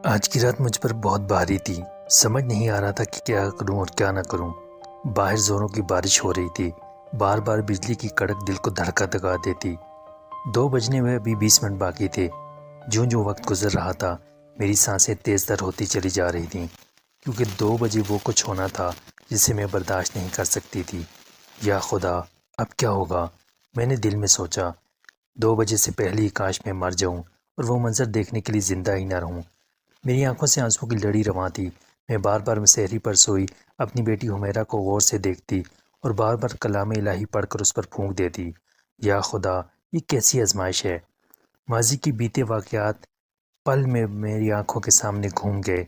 آج کی رات مجھ پر بہت بھاری تھی۔ سمجھ نہیں آ رہا تھا کہ کیا کروں اور کیا نہ کروں۔ باہر زوروں کی بارش ہو رہی تھی۔ بار بار بجلی کی کڑک دل کو دھڑکا دگا دیتی۔ 2 بجنے میں ابھی 20 منٹ باقی تھے۔ جوں جوں وقت گزر رہا تھا میری سانسیں تیز تر ہوتی چلی جا رہی تھیں، کیونکہ 2 بجے وہ کچھ ہونا تھا جسے میں برداشت نہیں کر سکتی تھی۔ یا خدا، اب کیا ہوگا؟ میں نے دل میں سوچا، 2 بجے سے پہلے ہی کاش میں مر جاؤں اور وہ منظر دیکھنے کے لیے زندہ ہی نہ رہوں۔ میری آنکھوں سے آنسوں کی لڑی رواں تھی۔ میں بار بار مسحری پر سوئی اپنی بیٹی حمیرہ کو غور سے دیکھتی اور بار بار کلام الہی پڑھ کر اس پر پھونک دیتی، یا خدا، یہ کیسی آزمائش ہے؟ ماضی کی بیتے واقعات پل میں میری آنکھوں کے سامنے گھوم گئے۔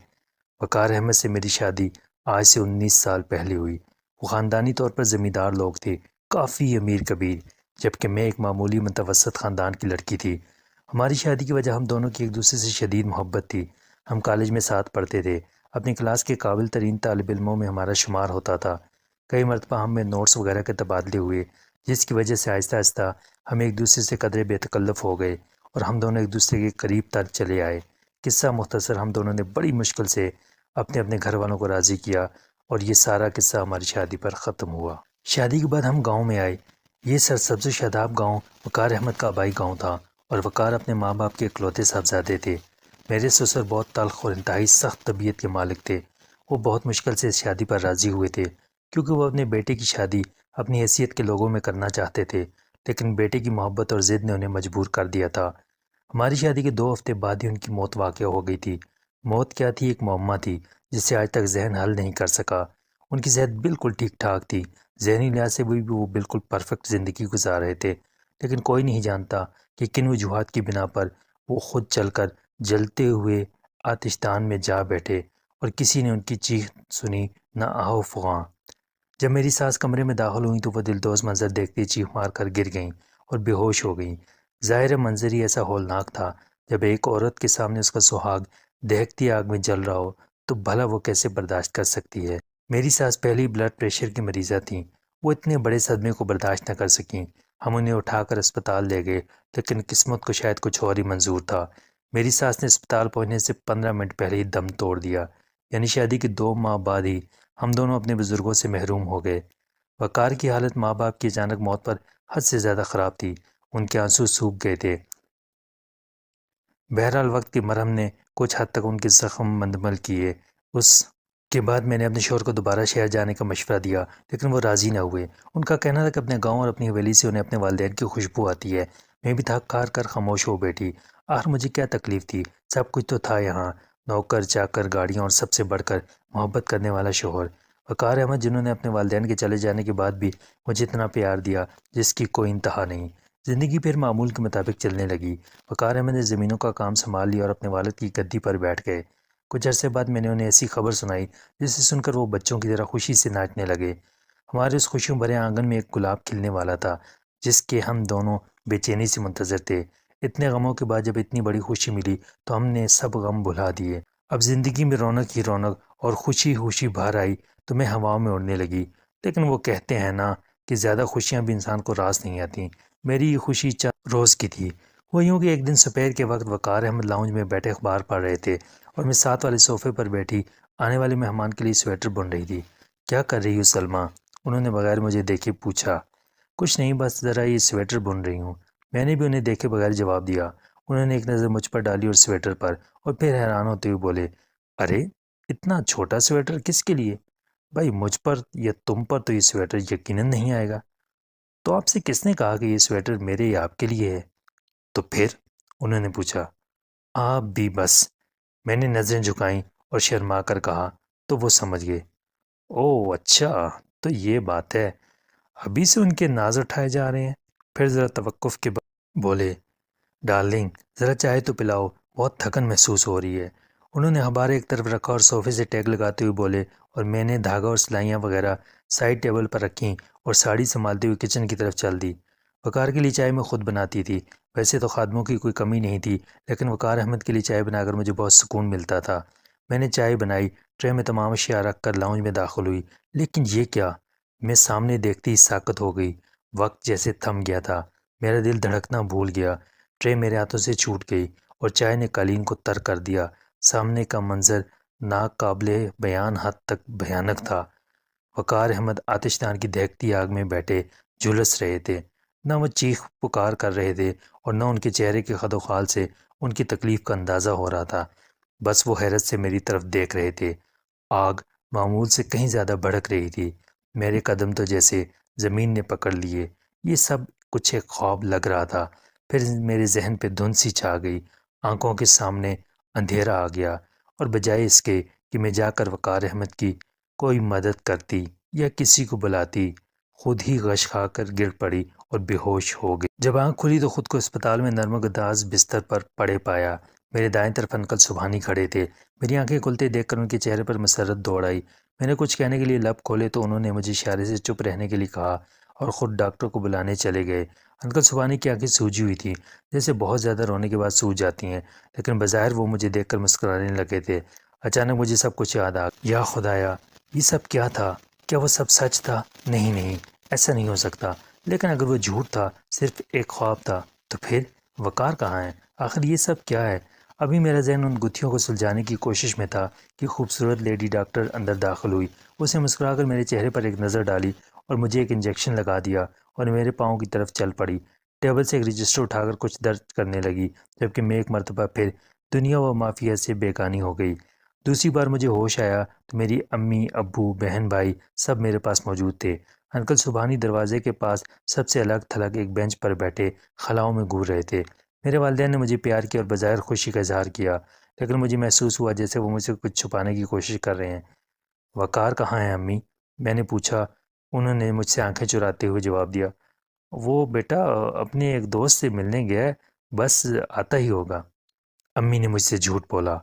وقار احمد سے میری شادی آج سے 19 سال پہلے ہوئی۔ وہ خاندانی طور پر زمیندار لوگ تھے، کافی امیر کبیر، جبکہ میں ایک معمولی متوسط خاندان کی لڑکی تھی۔ ہماری شادی کی وجہ ہم دونوں کی ایک دوسرے سے شدید محبت تھی۔ ہم کالج میں ساتھ پڑھتے تھے۔ اپنی کلاس کے قابل ترین طالب علموں میں ہمارا شمار ہوتا تھا۔ کئی مرتبہ ہم میں نوٹس وغیرہ کے تبادلے ہوئے، جس کی وجہ سے آہستہ آہستہ ہم ایک دوسرے سے قدرے بے تکلف ہو گئے اور ہم دونوں ایک دوسرے کے قریب تر چلے آئے۔ قصہ مختصر، ہم دونوں نے بڑی مشکل سے اپنے گھر والوں کو راضی کیا اور یہ سارا قصہ ہماری شادی پر ختم ہوا۔ شادی کے بعد ہم گاؤں میں آئے۔ یہ سرسبز و شاداب گاؤں وقار احمد کا آبائی گاؤں تھا اور وقار اپنے ماں باپ کے اکلوتے صاحبزادے تھے۔ میرے سسر بہت تلخ اور انتہائی سخت طبیعت کے مالک تھے۔ وہ بہت مشکل سے اس شادی پر راضی ہوئے تھے، کیونکہ وہ اپنے بیٹے کی شادی اپنی حیثیت کے لوگوں میں کرنا چاہتے تھے، لیکن بیٹے کی محبت اور ضد نے انہیں مجبور کر دیا تھا۔ ہماری شادی کے 2 ہفتے بعد ہی ان کی موت واقع ہو گئی تھی۔ موت کیا تھی؟ ایک معمہ تھی جسے آج تک ذہن حل نہیں کر سکا۔ ان کی صحت بالکل ٹھیک ٹھاک تھی، ذہنی لحاظ سے بھی وہ بالکل پرفیکٹ زندگی گزار رہے تھے، لیکن کوئی نہیں جانتا کہ کن وجوہات کی بنا پر وہ خود چل کر جلتے ہوئے آتشدان میں جا بیٹھے اور کسی نے ان کی چیخ سنی نہ آہو فغاں۔ جب میری ساس کمرے میں داخل ہوئیں تو وہ دلدوز منظر دیکھتے چیخ مار کر گر گئیں اور بے ہوش ہو گئیں۔ ظاہر منظر ہی ایسا ہولناک تھا، جب ایک عورت کے سامنے اس کا سہاگ دہکتی آگ میں جل رہا ہو تو بھلا وہ کیسے برداشت کر سکتی ہے؟ میری ساس پہلی بلڈ پریشر کی مریضہ تھیں۔ وہ اتنے بڑے صدمے کو برداشت نہ کر سکیں۔ ہم انہیں اٹھا کر اسپتال لے گئے، لیکن قسمت کو شاید کچھ اور ہی منظور تھا۔ میری ساس نے اسپتال پہنچنے سے 15 منٹ پہلے ہی دم توڑ دیا، یعنی شادی کے 2 ماہ بعد ہی ہم دونوں اپنے بزرگوں سے محروم ہو گئے۔ وقار کی حالت ماں باپ کی اچانک موت پر حد سے زیادہ خراب تھی۔ ان کے آنسو سوکھ گئے تھے۔ بہرحال وقت کے مرہم نے کچھ حد تک ان کے زخم مندمل کیے۔ اس کے بعد میں نے اپنے شوہر کو دوبارہ شہر جانے کا مشورہ دیا، لیکن وہ راضی نہ ہوئے۔ ان کا کہنا تھا کہ اپنے گاؤں اور اپنی حویلی سے انہیں اپنے والدین کی خوشبو آتی ہے۔ میں بھی تھک ہار کر خاموش ہو بیٹھی۔ آخر مجھے کیا تکلیف تھی؟ سب کچھ تو تھا یہاں، نوکر چاکر، گاڑیاں اور سب سے بڑھ کر محبت کرنے والا شوہر وقار احمد، جنہوں نے اپنے والدین کے چلے جانے کے بعد بھی مجھے اتنا پیار دیا جس کی کوئی انتہا نہیں۔ زندگی پھر معمول کے مطابق چلنے لگی۔ وقار احمد نے زمینوں کا کام سنبھال لیا اور اپنے والد کی گدی پر بیٹھ گئے۔ کچھ عرصے بعد میں نے انہیں ایسی خبر سنائی جسے سن کر وہ بچوں کی طرح خوشی سے ناچنے لگے۔ ہمارے اس خوشیوں بھرے آنگن میں ایک گلاب کھلنے والا تھا جس کے ہم دونوں بے چینی سے منتظر تھے۔ اتنے غموں کے بعد جب اتنی بڑی خوشی ملی تو ہم نے سب غم بھلا دیے۔ اب زندگی میں رونق ہی رونق اور خوشی خوشی باہر آئی تو میں ہواؤں میں اڑنے لگی۔ لیکن وہ کہتے ہیں نا کہ زیادہ خوشیاں بھی انسان کو راس نہیں آتیں۔ میری یہ خوشی چند روز کی تھی۔ وہ یوں کہ ایک دن سپہر کے وقت وقار احمد لاؤنج میں بیٹھے اخبار پڑھ رہے تھے اور میں ساتھ والے صوفے پر بیٹھی آنے والے مہمان کے لیے سویٹر بن رہی تھی۔ کیا کر رہی ہو سلمیٰ؟ انہوں نے بغیر مجھے دیکھے پوچھا۔ کچھ نہیں، بس ذرا یہ سویٹر بن رہی ہوں۔ میں نے بھی انہیں دیکھے بغیر جواب دیا۔ انہوں نے ایک نظر مجھ پر ڈالی اور سویٹر پر، اور پھر حیران ہوتے ہوئے بولے، ارے اتنا چھوٹا سویٹر کس کے لیے؟ بھائی مجھ پر یا تم پر تو یہ سویٹر یقیناً نہیں آئے گا۔ تو آپ سے کس نے کہا کہ یہ سویٹر میرے یا آپ کے لیے ہے؟ تو پھر؟ انہوں نے پوچھا۔ آپ بھی بس۔ میں نے نظریں جھکائیں اور شرما کر کہا تو وہ سمجھ گئے۔ اوہ اچھا، تو یہ بات ہے، ابھی سے ان کے ناز اٹھائے جا رہے ہیں۔ پھر ذرا توقف کے بعد بولے، ڈارلنگ ذرا چائے تو پلاؤ، بہت تھکن محسوس ہو رہی ہے۔ انہوں نے ہمارے ایک طرف رکھا اور صوفے سے ٹیک لگاتے ہوئے بولے، اور میں نے دھاگا اور سلائیاں وغیرہ سائڈ ٹیبل پر رکھیں اور ساڑی سنبھالتے ہوئے کچن کی طرف چل دی۔ وقار کے لیے چائے میں خود بناتی تھی۔ ویسے تو خادموں کی کوئی کمی نہیں تھی، لیکن وقار احمد کے لیے چائے بنا کر مجھے بہت سکون ملتا تھا۔ میں نے چائے بنائی، ٹرے میں تمام اشیاء رکھ کر لاؤنج میں داخل ہوئی، لیکن یہ کیا؟ میں سامنے دیکھتی ہی ساکت ہو گئی۔ وقت جیسے تھم گیا تھا، میرا دل دھڑکنا بھول گیا۔ ٹرے میرے ہاتھوں سے چھوٹ گئی اور چائے نے قالین کو تر کر دیا۔ سامنے کا منظر ناقابل بیان حد تک بھیانک تھا۔ وقار احمد آتش دان کی دہکتی آگ میں بیٹھے جھلس رہے تھے۔ نہ وہ چیخ پکار کر رہے تھے اور نہ ان کے چہرے کے خد و خال سے ان کی تکلیف کا اندازہ ہو رہا تھا۔ بس وہ حیرت سے میری طرف دیکھ رہے تھے۔ آگ معمول سے کہیں زیادہ بھڑک رہی تھی۔ میرے قدم تو جیسے زمین نے پکڑ لیے۔ یہ سب کچھ ایک خواب لگ رہا تھا۔ پھر میرے ذہن پہ دھند سی چھا گئی، آنکھوں کے سامنے اندھیرا آ گیا، اور بجائے اس کے کہ میں جا کر وقار احمد کی کوئی مدد کرتی یا کسی کو بلاتی، خود ہی غش کھا کر گر پڑی اور بے ہوش ہو گئی۔ جب آنکھ کھلی تو خود کو اسپتال میں نرم گداز بستر پر پڑے پایا۔ میرے دائیں طرف انکل سبحانی کھڑے تھے۔ میری آنکھیں کھلتے دیکھ کر ان کے چہرے پر مسرت دوڑ آئی۔ میں نے کچھ کہنے کے لیے لب کھولے تو انہوں نے مجھے اشارے سے چپ رہنے کے لیے کہا اور خود ڈاکٹر کو بلانے چلے گئے۔ انکل سبحانی کی آنکھیں سوجی ہوئی تھیں، جیسے بہت زیادہ رونے کے بعد سوج جاتی ہیں، لیکن بظاہر وہ مجھے دیکھ کر مسکرانے لگے تھے۔ اچانک مجھے سب کچھ یاد آ گیا۔ یا خدایا، یہ سب کیا تھا؟ کیا وہ سب سچ تھا؟ نہیں، ایسا نہیں ہو سکتا۔ لیکن اگر وہ جھوٹ تھا، صرف ایک خواب تھا، تو پھر وقار کہاں ہے؟ آخر یہ سب کیا ہے؟ ابھی میرا ذہن ان گتھیوں کو سلجھانے کی کوشش میں تھا کہ خوبصورت لیڈی ڈاکٹر اندر داخل ہوئی۔ اس نے مسکرا کر میرے چہرے پر ایک نظر ڈالی اور مجھے ایک انجیکشن لگا دیا اور میرے پاؤں کی طرف چل پڑی۔ ٹیبل سے ایک رجسٹر اٹھا کر کچھ درج کرنے لگی، جبکہ میں ایک مرتبہ پھر دنیا و مافیہ سے بیگانی ہو گئی۔ دوسری بار مجھے ہوش آیا تو میری امی، ابو، بہن، بھائی سب میرے پاس موجود تھے۔ انکل سبحانی دروازے کے پاس سب سے الگ تھلگ ایک بینچ پر بیٹھے خلاؤں میں گور رہے تھے۔ میرے والدین نے مجھے پیار کیا اور بظاہر خوشی کا اظہار کیا، لیکن مجھے محسوس ہوا جیسے وہ مجھ سے کچھ چھپانے کی کوشش کر رہے ہیں۔ وقار کہاں ہے امی؟ میں نے پوچھا۔ انہوں نے مجھ سے آنکھیں چراتے ہوئے جواب دیا، وہ بیٹا اپنے ایک دوست سے ملنے گیا ہے، بس آتا ہی ہوگا۔ امی نے مجھ سے جھوٹ بولا،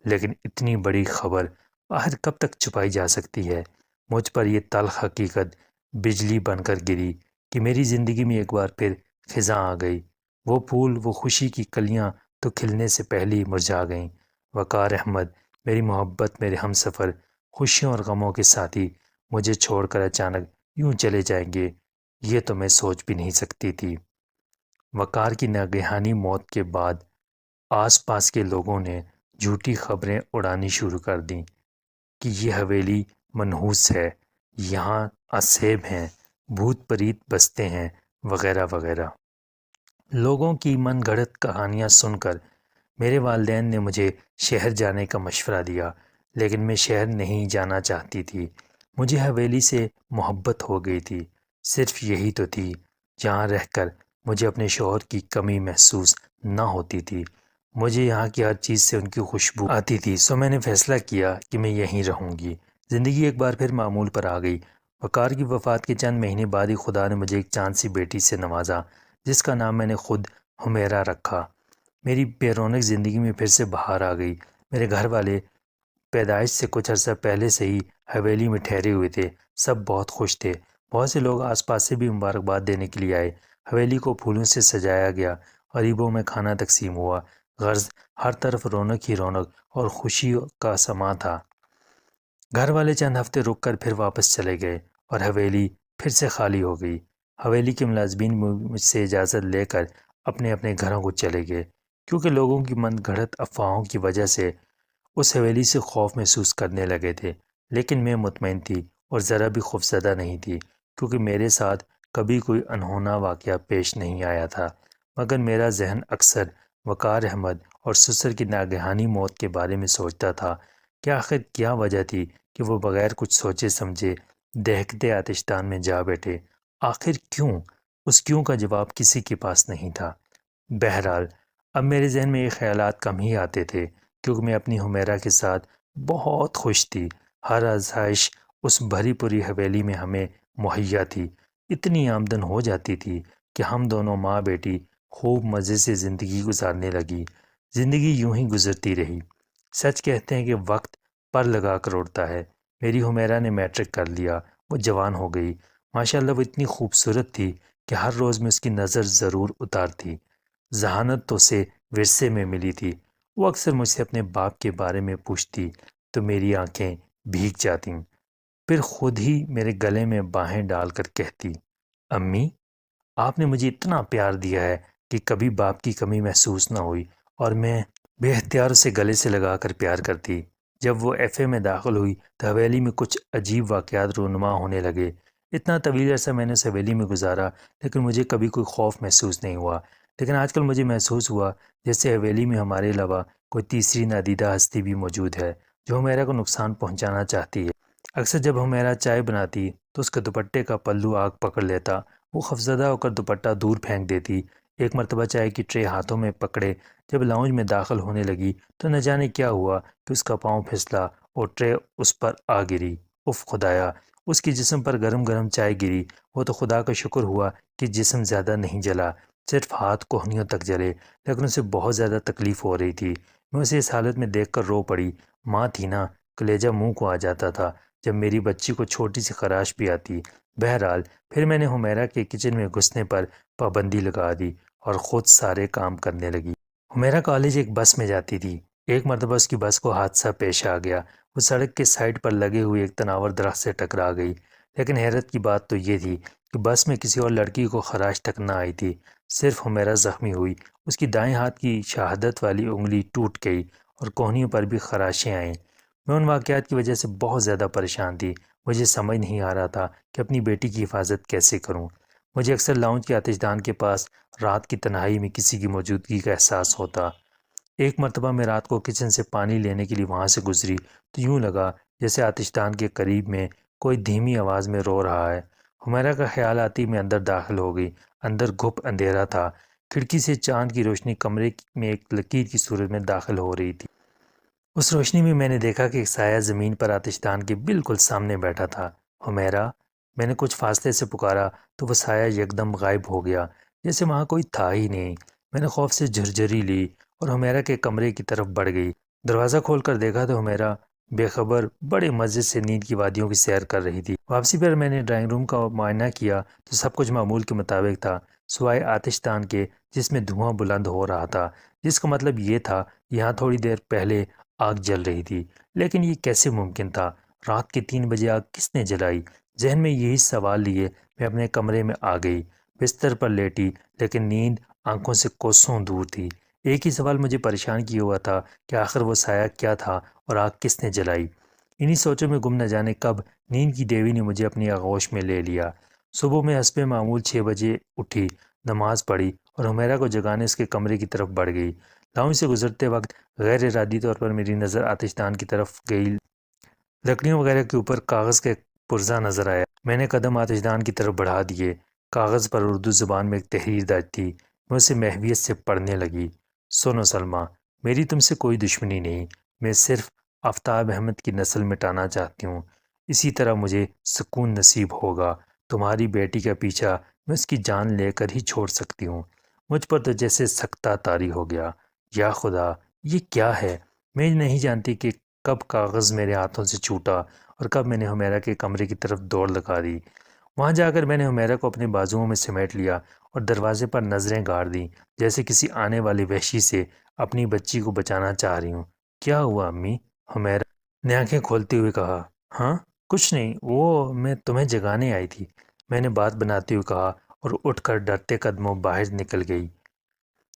لیکن اتنی بڑی خبر آخر کب تک چھپائی جا سکتی ہے؟ مجھ پر یہ تلخ حقیقت بجلی بن کر گری کہ میری زندگی میں ایک بار پھر خزاں آ گئی۔ وہ پھول، وہ خوشی کی کلیاں تو کھلنے سے پہلے ہی مرجھا گئیں۔ وقار احمد، میری محبت، میرے ہم سفر، خوشیوں اور غموں کے ساتھی مجھے چھوڑ کر اچانک یوں چلے جائیں گے، یہ تو میں سوچ بھی نہیں سکتی تھی۔ وقار کی ناگہانی موت کے بعد آس پاس کے لوگوں نے جھوٹی خبریں اڑانی شروع کر دیں کہ یہ حویلی منحوس ہے، یہاں اسیب ہیں، بھوت پریت بستے ہیں، وغیرہ وغیرہ۔ لوگوں کی من گھڑت کہانیاں سن کر میرے والدین نے مجھے شہر جانے کا مشورہ دیا، لیکن میں شہر نہیں جانا چاہتی تھی۔ مجھے حویلی سے محبت ہو گئی تھی، صرف یہی تو تھی جہاں رہ کر مجھے اپنے شوہر کی کمی محسوس نہ ہوتی تھی۔ مجھے یہاں کی ہر چیز سے ان کی خوشبو آتی تھی، سو میں نے فیصلہ کیا کہ میں یہیں رہوں گی۔ زندگی ایک بار پھر معمول پر آ گئی۔ وقار کی وفات کے چند مہینے بعد ہی خدا نے مجھے ایک چاند سی بیٹی سے نوازا، جس کا نام میں نے خود حمیرہ رکھا۔ میری بے رونق زندگی میں پھر سے بہار آ گئی۔ میرے گھر والے پیدائش سے کچھ عرصہ پہلے سے ہی حویلی میں ٹھہرے ہوئے تھے۔ سب بہت خوش تھے۔ بہت سے لوگ آس پاس سے بھی مبارکباد دینے کے لیے آئے۔ حویلی کو پھولوں سے سجایا گیا، غریبوں میں کھانا تقسیم ہوا، غرض ہر طرف رونق ہی رونق اور خوشی کا سماں تھا۔ گھر والے چند ہفتے رک کر پھر واپس چلے گئے اور حویلی پھر سے خالی ہو گئی۔ حویلی کے ملازمین مجھ سے اجازت لے کر اپنے اپنے گھروں کو چلے گئے، کیونکہ لوگوں کی من گھڑت افواہوں کی وجہ سے اس حویلی سے خوف محسوس کرنے لگے تھے۔ لیکن میں مطمئن تھی اور ذرا بھی خوفزدہ نہیں تھی، کیونکہ میرے ساتھ کبھی کوئی انہونا واقعہ پیش نہیں آیا تھا۔ مگر میرا ذہن اکثر وقار احمد اور سسر کی ناگہانی موت کے بارے میں سوچتا تھا کہ آخر کیا وجہ تھی کہ وہ بغیر کچھ سوچے سمجھے دہکتے آتش دان میں جا بیٹھے۔ آخر کیوں؟ اس کیوں کا جواب کسی کے پاس نہیں تھا۔ بہرحال اب میرے ذہن میں یہ خیالات کم ہی آتے تھے، کیونکہ میں اپنی حمیرہ کے ساتھ بہت خوش تھی۔ ہر آسائش اس بھری پوری حویلی میں ہمیں مہیا تھی۔ اتنی آمدن ہو جاتی تھی کہ ہم دونوں ماں بیٹی خوب مزے سے زندگی گزارنے لگی۔ زندگی یوں ہی گزرتی رہی۔ سچ کہتے ہیں کہ وقت پر لگا کر اڑتا ہے۔ میری حمیرہ نے میٹرک کر لیا، وہ جوان ہو گئی۔ ماشاءاللہ وہ اتنی خوبصورت تھی کہ ہر روز میں اس کی نظر ضرور اتارتی۔ ذہانت تو اسے ورثے میں ملی تھی۔ وہ اکثر مجھ سے اپنے باپ کے بارے میں پوچھتی تو میری آنکھیں بھیگ جاتیں، پھر خود ہی میرے گلے میں باہیں ڈال کر کہتی، امی آپ نے مجھے اتنا پیار دیا ہے کہ کبھی باپ کی کمی محسوس نہ ہوئی، اور میں بے اختیار اسے گلے سے لگا کر پیار کرتی۔ جب وہ ایف اے میں داخل ہوئی تو حویلی میں کچھ عجیب واقعات رونما ہونے لگے۔ اتنا طویل عرصہ میں نے اس حویلی میں گزارا لیکن مجھے کبھی کوئی خوف محسوس نہیں ہوا، لیکن آج کل مجھے محسوس ہوا جیسے حویلی میں ہمارے علاوہ کوئی تیسری نادیدہ ہستی بھی موجود ہے جو حمیرا کو نقصان پہنچانا چاہتی ہے۔ اکثر جب حمیرا چائے بناتی تو اس کے دوپٹے کا پلو آگ پکڑ لیتا، وہ خوفزدہ ہو کر دوپٹہ دور پھینک دیتی۔ ایک مرتبہ چائے کی ٹرے ہاتھوں میں پکڑے جب لاؤنج میں داخل ہونے لگی تو نہ جانے کیا ہوا کہ اس کا پاؤں پھسلا اور ٹرے اس پر آ گری۔ اف خدایا! اس کی جسم پر گرم گرم چائے گری۔ وہ تو خدا کا شکر ہوا کہ جسم زیادہ نہیں جلا، صرف ہاتھ کوہنیوں تک جلے، لیکن اسے بہت زیادہ تکلیف ہو رہی تھی۔ میں اسے اس حالت میں دیکھ کر رو پڑی۔ ماں تھی نا، کلیجہ منہ کو آ جاتا تھا جب میری بچی کو چھوٹی سی خراش بھی آتی۔ بہرحال پھر میں نے حمیرا کے کچن میں گھسنے پر پابندی لگا دی اور خود سارے کام کرنے لگی۔ حمیرا کالج ایک بس میں جاتی تھی۔ ایک مرتبہ اس کی بس کو حادثہ پیش آ گیا۔ وہ سڑک کے سائڈ پر لگے ہوئے ایک تناور درخت سے ٹکرا گئی، لیکن حیرت کی بات تو یہ تھی کہ بس میں کسی اور لڑکی کو خراش تک نہ آئی تھی۔ صرف حمیرا زخمی ہوئی۔ اس کی دائیں ہاتھ کی شہادت والی انگلی ٹوٹ گئی اور کوہنیوں پر بھی خراشیں آئیں۔ میں ان واقعات کی وجہ سے بہت زیادہ پریشان تھی۔ مجھے سمجھ نہیں آ رہا تھا کہ اپنی بیٹی کی حفاظت کیسے کروں۔ مجھے اکثر لاؤنج کے آتش دان کے پاس رات کی تنہائی میں کسی کی موجودگی کا احساس ہوتا۔ ایک مرتبہ میں رات کو کچن سے پانی لینے کے لیے وہاں سے گزری تو یوں لگا جیسے آتش دان کے قریب میں کوئی دھیمی آواز میں رو رہا ہے۔ حمیرا کا خیال آتی میں اندر داخل ہو گئی۔ اندر گھپ اندھیرا تھا۔ کھڑکی سے چاند کی روشنی کمرے میں ایک لکیر کی صورت میں داخل ہو رہی تھی۔ اس روشنی میں نے دیکھا کہ ایک سایہ زمین پر آتش دان کے بالکل سامنے بیٹھا تھا۔ حمیرا! میں نے کچھ فاصلے سے پکارا تو وہ سایہ یکدم غائب ہو گیا، جیسے وہاں کوئی تھا ہی نہیں۔ میں نے خوف سے جھرجھری لی اور حمیرا کے کمرے کی طرف بڑھ گئی۔ دروازہ کھول کر دیکھا تو حمیرا بے خبر بڑے مزے سے نیند کی وادیوں کی سیر کر رہی تھی۔ واپسی پر میں نے ڈرائنگ روم کا معائنہ کیا تو سب کچھ معمول کے مطابق تھا، سوائے آتش دان کے جس میں دھواں بلند ہو رہا تھا، جس کا مطلب یہ تھا یہاں تھوڑی دیر پہلے آگ جل رہی تھی۔ لیکن یہ کیسے ممکن تھا؟ رات کے 3 بجے آگ کس نے جلائی؟ ذہن میں یہی سوال لیے میں اپنے کمرے میں آ گئی، بستر پر لیٹی، لیکن نیند آنکھوں سے کوسوں دور تھی۔ ایک ہی سوال مجھے پریشان کیے ہوا تھا کہ آخر وہ سایہ کیا تھا اور آگ کس نے جلائی؟ انہی سوچوں میں گم نہ جانے کب نیند کی دیوی نے مجھے اپنی آغوش میں لے لیا۔ صبح میں حسب معمول 6 بجے اٹھی، نماز پڑھی اور حمیرا کو جگانے اس کے کمرے کی طرف بڑھ گئی۔ لاؤنج سے گزرتے وقت غیر ارادی طور پر میری نظر آتش دان کی طرف گئی۔ لکڑیوں وغیرہ کے اوپر کاغذ کا ایک پرزہ نظر آیا۔ میں نے قدم آتش دان کی طرف بڑھا دیے۔ کاغذ پر اردو زبان میں ایک تحریر درج تھی۔ میں اسے محویت سے پڑھنے لگی۔ سنو سلمیٰ، میری تم سے کوئی دشمنی نہیں، میں صرف آفتاب احمد کی نسل مٹانا چاہتی ہوں۔ اسی طرح مجھے سکون نصیب ہوگا۔ تمہاری بیٹی کا پیچھا میں اس کی جان لے کر ہی چھوڑ سکتی ہوں۔ مجھ پر تو جیسے سکتہ طاری ہو گیا۔ یا خدا، یہ کیا ہے؟ میں نہیں جانتی کہ کب کاغذ میرے ہاتھوں سے چھوٹا اور کب میں نے حمیرا کے کمرے کی طرف دوڑ لگا دی۔ وہاں جا کر میں نے حمیرا کو اپنے بازوؤں میں سمیٹ لیا اور دروازے پر نظریں گاڑ دیں، جیسے کسی آنے والے وحشی سے اپنی بچی کو بچانا چاہ رہی ہوں۔ کیا ہوا امی؟ حمیرا نے آنکھیں کھولتے ہوئے کہا۔ ہاں کچھ نہیں، وہ میں تمہیں جگانے آئی تھی، میں نے بات بناتے ہوئے کہا اور اٹھ کر ڈرتے قدموں باہر نکل گئی۔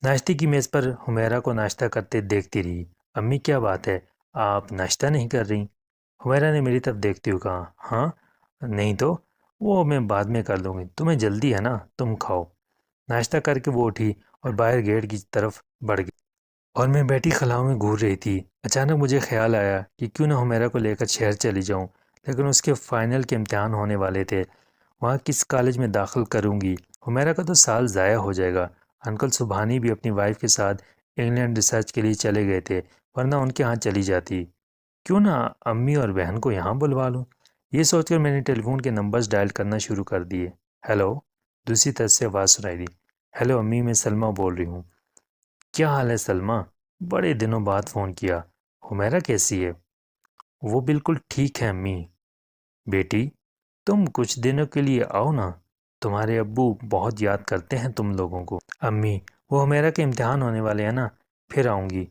ناشتے کی میز پر حمیرا کو ناشتہ کرتے دیکھتی رہی۔ امی کیا بات ہے، آپ ناشتہ نہیں کر رہی؟ حمیرا نے میری طرف دیکھتے ہوئے کہا۔ ہاں نہیں تو، وہ میں بعد میں کر لوں گی، تمہیں جلدی ہے نا، تم کھاؤ۔ ناشتہ کر کے وہ اٹھی اور باہر گیٹ کی طرف بڑھ گئی اور میں بیٹھی خلاؤں میں گھور رہی تھی۔ اچانک مجھے خیال آیا کہ کیوں نہ حمیرا کو لے کر شہر چلی جاؤں، لیکن اس کے فائنل کے امتحان ہونے والے تھے۔ وہاں کس کالج میں داخل کروں گی؟ حمیرا کا تو سال ضائع ہو جائے گا۔ انکل سبحانی بھی اپنی وائف کے ساتھ انگلینڈ ریسرچ کے لیے چلے گئے تھے، ورنہ ان کے ہاں چلی جاتی۔ کیوں نہ امی اور بہن کو یہاں بلوا لوں؟ یہ سوچ کر میں نے ٹیلی فون کے نمبرز ڈائل کرنا شروع کر دیے۔ ہیلو، دوسری طرف سے آواز سنائی دی۔ ہیلو امی، میں سلمیٰ بول رہی ہوں۔ کیا حال ہے سلمیٰ؟ بڑے دنوں بعد فون کیا۔ حمیرا کیسی ہے؟ وہ بالکل ٹھیک ہے امی۔ بیٹی، تم کچھ دنوں کے لیے آؤ نا، تمہارے ابو بہت یاد کرتے ہیں تم لوگوں کو۔ امی، وہ حمیرا کے امتحان ہونے والے ہیں نا، پھر آؤں گی۔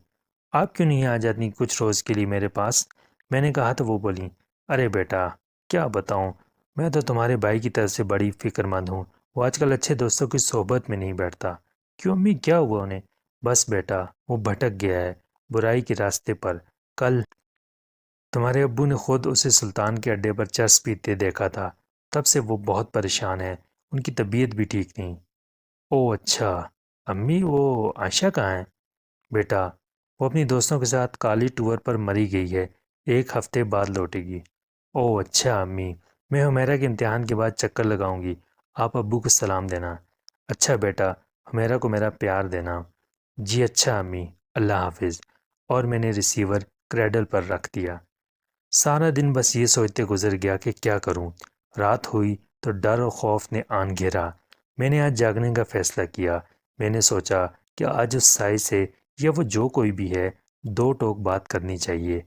آپ کیوں نہیں آ جاتی کچھ روز کے لیے میرے پاس؟ میں نے کہا تو وہ بولی، ارے بیٹا کیا بتاؤں، میں تو تمہارے بھائی کی طرف سے بڑی فکر مند ہوں، وہ آج کل اچھے دوستوں کی صحبت میں نہیں بیٹھتا۔ کیوں امی، کیا ہوا انہیں؟ بس بیٹا وہ بھٹک گیا ہے، برائی کے راستے پر۔ کل تمہارے ابو نے خود اسے سلطان کے اڈے پر چرس پیتے دیکھا تھا، تب سے وہ بہت پریشان ہے، ان کی طبیعت بھی ٹھیک نہیں۔ او اچھا، امی وہ عائشہ کہاں ہے؟ بیٹا وہ اپنی دوستوں کے ساتھ کالی ٹور پر مری گئی ہے، 1 ہفتے بعد لوٹے گی۔ او اچھا امی، میں حمیرہ کے امتحان کے بعد چکر لگاؤں گی، آپ ابو کو سلام دینا۔ اچھا بیٹا، حمیرہ کو میرا پیار دینا۔ جی اچھا امی، اللہ حافظ۔ اور میں نے ریسیور کریڈل پر رکھ دیا۔ سارا دن بس یہ سوچتے گزر گیا کہ کیا کروں۔ رات ہوئی تو ڈر اور خوف نے آن گھیرا۔ میں نے آج جاگنے کا فیصلہ کیا۔ میں نے سوچا کہ آج اس سائے سے یا وہ جو کوئی بھی ہے 2 ٹوک بات کرنی چاہیے۔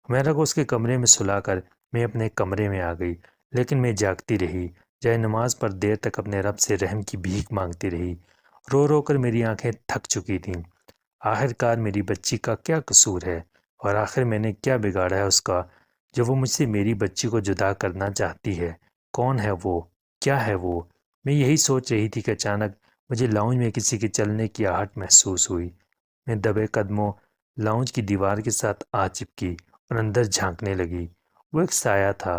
حمیرہ کو اس کے کمرے میں سلا کر میں اپنے کمرے میں آ گئی، لیکن میں جاگتی رہی، جائے نماز پر دیر تک اپنے رب سے رحم کی بھیک مانگتی رہی۔ رو رو کر میری آنکھیں تھک چکی تھیں۔ آخر کار میری بچی کا کیا قصور ہے، اور آخر میں نے کیا بگاڑا ہے اس کا جو وہ مجھ سے میری بچی کو جدا کرنا چاہتی ہے؟ کون ہے وہ؟ کیا ہے وہ؟ میں یہی سوچ رہی تھی کہ اچانک مجھے لاؤنج میں کسی کے چلنے کی آہٹ محسوس ہوئی۔ میں دبے قدموں لاؤنج کی دیوار کے ساتھ آ چپکی اور اندر جھانکنے لگی۔ وہ ایک سایہ تھا،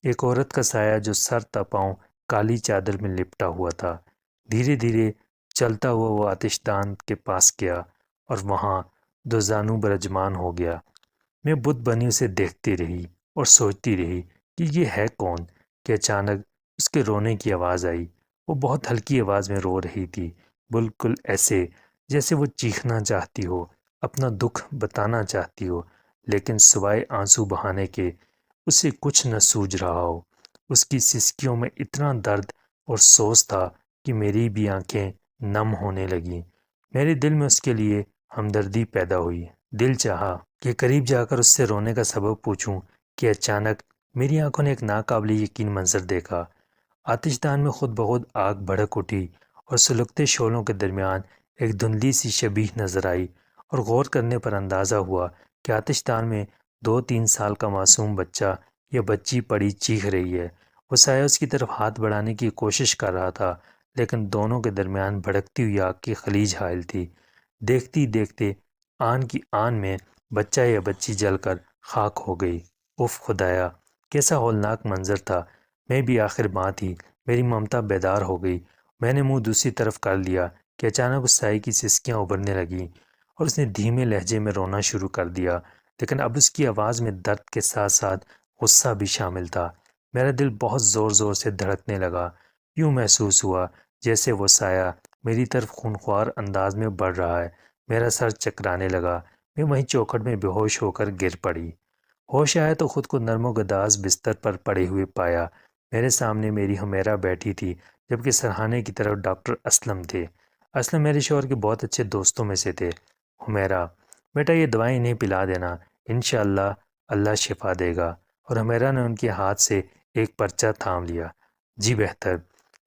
ایک عورت کا سایہ جو سر تا پاؤں کالی چادر میں لپٹا ہوا تھا۔ دھیرے دھیرے چلتا ہوا وہ آتش دان کے پاس گیا اور وہاں 2 زانو برجمان ہو گیا۔ میں بت بنی اسے دیکھتی رہی اور سوچتی رہی کہ یہ ہے کون، کہ اچانک اس کے رونے کی آواز آئی۔ وہ بہت ہلکی آواز میں رو رہی تھی، بالکل ایسے جیسے وہ چیخنا چاہتی ہو، اپنا دکھ بتانا چاہتی ہو، لیکن سوائے آنسو بہانے کے اسے کچھ نہ سوجھ رہا ہو۔ اس کی سسکیوں میں اتنا درد اور سوز تھا کہ میری بھی آنکھیں نم ہونے لگیں۔ میرے دل میں اس کے لیے ہمدردی پیدا ہوئی۔ دل چاہا کہ قریب جا کر اس سے رونے کا سبب پوچھوں کہ اچانک میری آنکھوں نے ایک ناقابل یقین منظر دیکھا۔ آتش دان میں خود بخود آگ بھڑک اٹھی اور سلگتے شعلوں کے درمیان ایک دھندلی سی شبیہ نظر آئی، اور غور کرنے پر اندازہ ہوا کہ آتش دان میں 2-3 سال کا معصوم بچہ یا بچی پڑی چیخ رہی ہے۔ وہ سایہ اس کی طرف ہاتھ بڑھانے کی کوشش کر رہا تھا، لیکن دونوں کے درمیان بھڑکتی ہوئی آگ کی خلیج حائل تھی۔ دیکھتی دیکھتے آن کی آن میں بچہ یا بچی جل کر خاک ہو گئی۔ اف خدایا، کیسا ہولناک منظر تھا! میں بھی آخر ماں تھی۔ میری ممتا بیدار ہو گئی۔ میں نے منہ دوسری طرف کر لیا کہ اچانک اس سائے کی سسکیاں ابھرنے لگیں اور اس نے دھیمے لہجے میں رونا شروع کر دیا، لیکن اب اس کی آواز میں درد کے ساتھ ساتھ غصہ بھی شامل تھا۔ میرا دل بہت زور زور سے دھڑکنے لگا۔ یوں محسوس ہوا جیسے وہ سایہ میری طرف خونخوار انداز میں بڑھ رہا ہے۔ میرا سر چکرانے لگا۔ میں وہیں چوکھٹ میں بے ہوش ہو کر گر پڑی۔ ہوش آیا تو خود کو نرم و گداز بستر پر پڑے ہوئے پایا۔ میرے سامنے میری حمیرہ بیٹھی تھی، جبکہ سرہانے کی طرف ڈاکٹر اسلم تھے۔ اسلم میرے شوہر کے بہت اچھے دوستوں میں سے تھے۔ حمیرہ، بیٹا یہ دوائیں انہیں پلا دینا، انشاءاللہ اللہ شفا دے گا۔ اور حمیرہ نے ان کے ہاتھ سے ایک پرچہ تھام لیا۔ جی بہتر،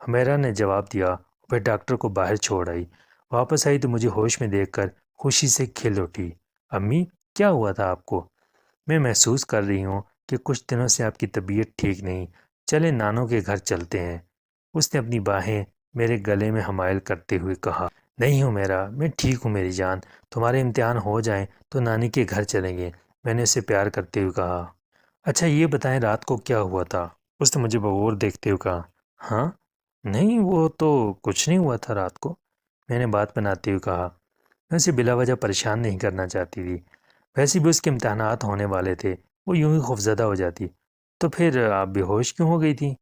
حمیرہ نے جواب دیا۔ وہ ڈاکٹر کو باہر چھوڑ آئی۔ واپس آئی تو مجھے ہوش میں دیکھ کر خوشی سے کھل اٹھی۔ امی، کیا ہوا تھا آپ کو؟ میں محسوس کر رہی ہوں کہ کچھ دنوں سے آپ کی طبیعت ٹھیک نہیں، چلے نانوں کے گھر چلتے ہیں۔ اس نے اپنی باہیں میرے گلے میں حمائل کرتے ہوئے کہا۔ نہیں حمیرہ، میں ٹھیک ہوں میری جان، تمہارے امتحان ہو جائیں تو نانی کے گھر چلیں گے، میں نے اسے پیار کرتے ہوئے کہا۔ اچھا یہ بتائیں رات کو کیا ہوا تھا؟ اس نے مجھے بغور دیکھتے ہوئے کہا۔ ہاں؟ نہیں وہ تو کچھ نہیں ہوا تھا رات کو، میں نے بات بناتے ہوئے کہا۔ میں اسے بلا وجہ پریشان نہیں کرنا چاہتی تھی، ویسے بھی اس کے امتحانات ہونے والے تھے، وہ یوں ہی خوفزدہ ہو جاتی۔ تو پھر آپ بے ہوش کیوں ہو گئی تھی؟